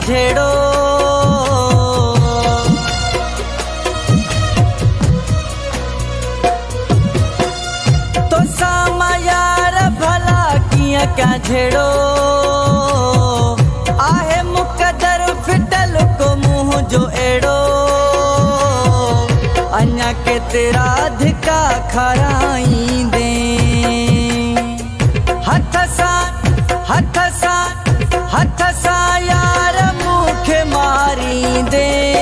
झेड़ो। तो सामा यार भला किया क्या झेड़ो। आहे मुकदर फिटल को मुंह जो एड़ो। अन्या के तेरा धिका खराई दे। हथ सा यार मुख मारी दे।